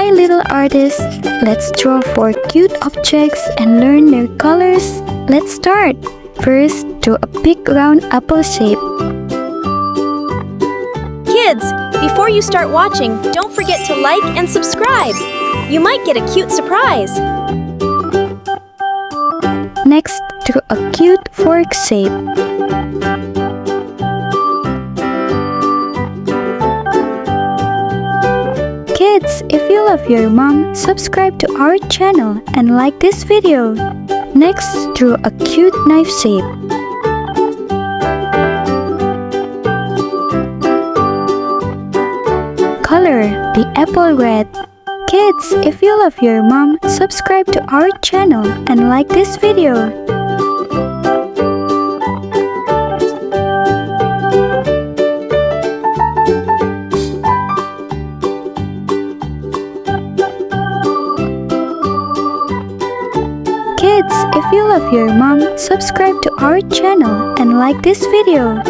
Hi little artists, let's draw 4 cute objects and learn their colors. Let's start. First, draw a big round apple shape. Kids, before you start watching, don't forget to like and subscribe. You might get a cute surprise. Next, draw a cute fork shape. Kids, if you love your mom, subscribe to our channel and like this video. Next, draw a cute knife shape. Color the apple red. Kids, if you love your mom, subscribe to our channel and like this video. Kids, if you love your mom, subscribe to our channel and like this video.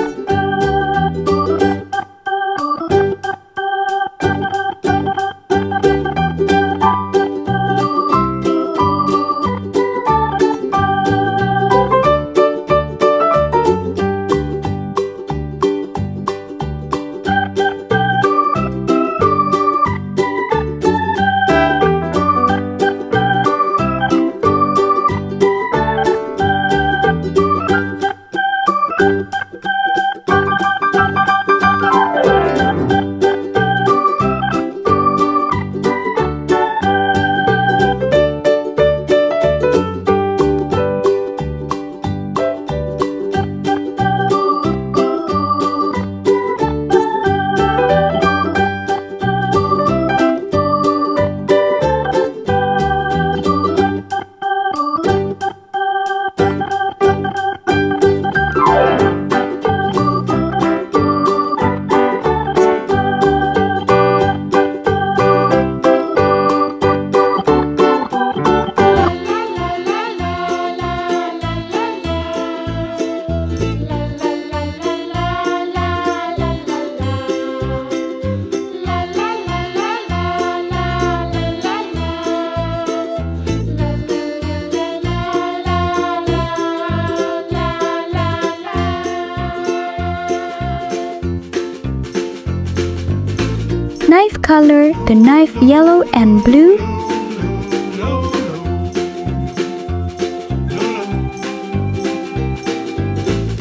Knife color the knife yellow and blue.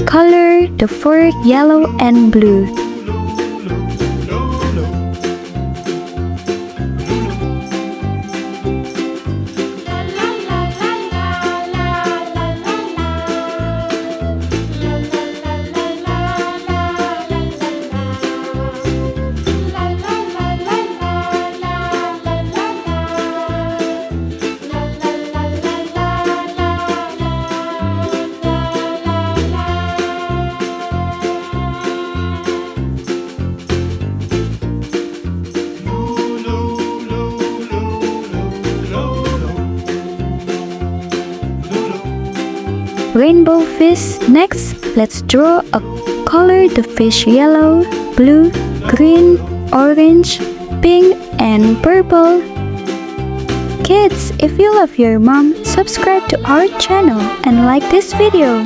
Color the fork yellow and blue. Rainbow fish. Next, let's draw a color the fish yellow, blue, green, orange, pink, and purple. Kids, if you love your mom, subscribe to our channel and like this video.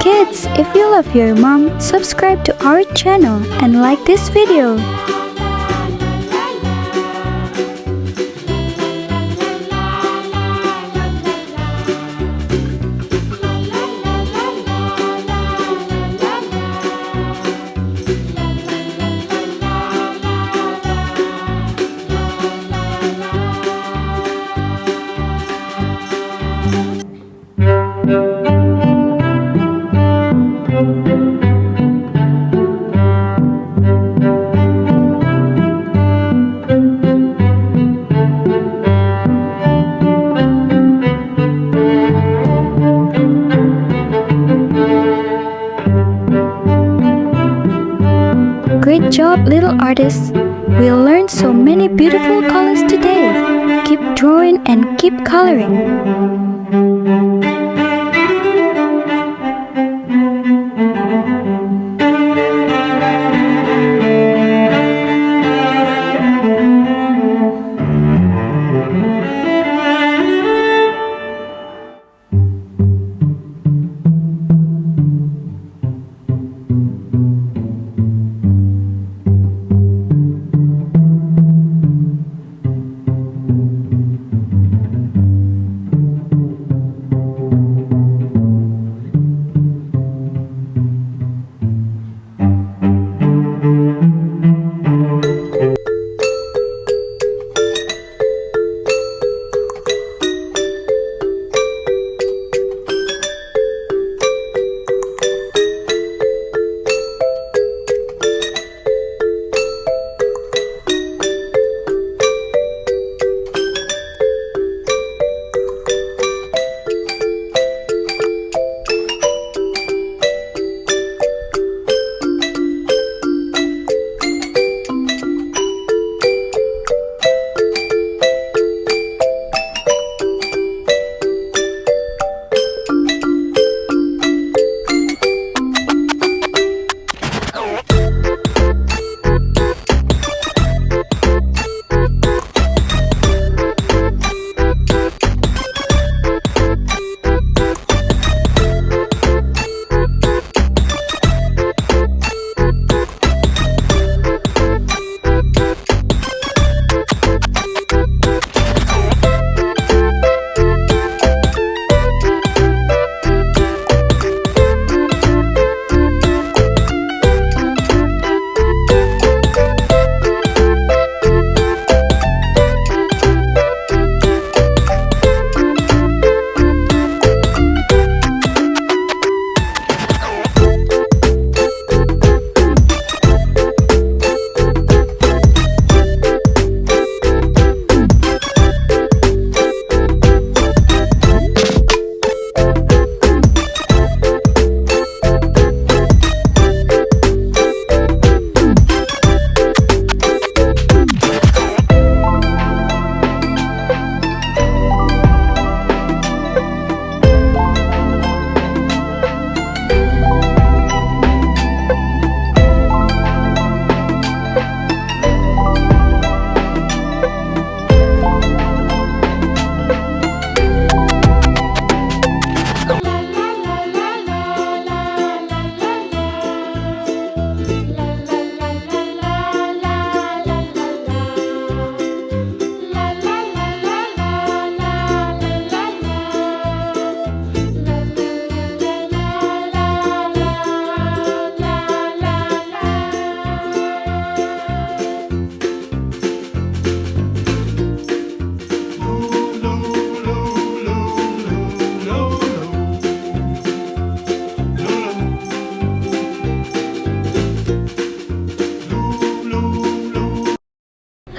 Kids, if you love your mom, subscribe to our channel and like this video. Great job, little artists! We learned so many beautiful colors today. Keep drawing and keep coloring.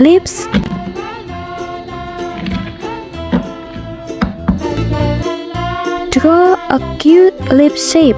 lips. Draw a cute lip shape.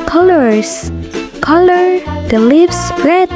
Colors. Color the lips red.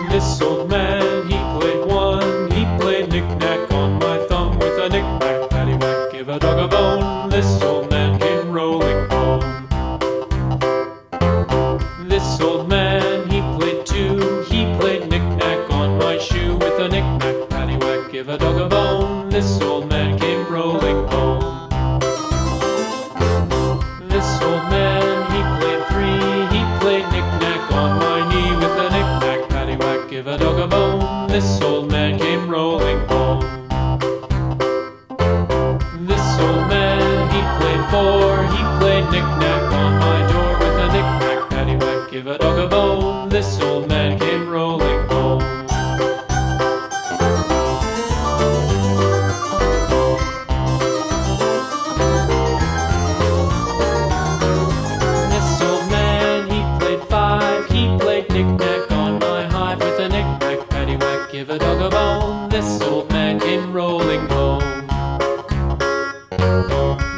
This old man, he played one. He played knick-knack on my thumb with a knick-knack, paddywhack, give a dog a bone. This old man came rolling home. This old man, he played two. He played knick-knack on my shoe with a knick-knack, paddywhack, give a dog a bone. This old man came rolling home. This old man, he played three. He played knick-knack on my knee with a knick-knack, paddywhack, give a dog a bone. This old man came rolling home. This old man, he played four. He played knick-knack on my door with a knick-knack, paddywhack, give a dog a bone. This old man came rolling home. This old man, he played five. He played knick-knack on my hive with a knick-knack, paddywhack, give a dog a bone. This old man came rolling home.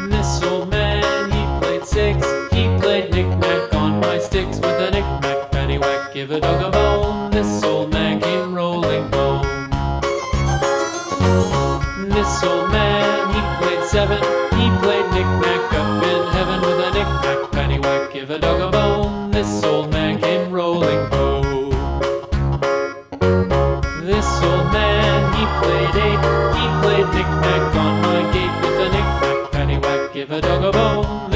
This old man, he played six. He played knick-knack on my sticks with a knick-knack, paddywhack, give a dog a bone. This old man came rolling home. This old man, he played seven. He played knick-knack up in heaven with a knick-knack, paddywhack, give a dog a bone. This old man came rolling home. This old man, he played eight. He played knick-knack on my gate with a knick-knack, paddywhack, give a dog a bone.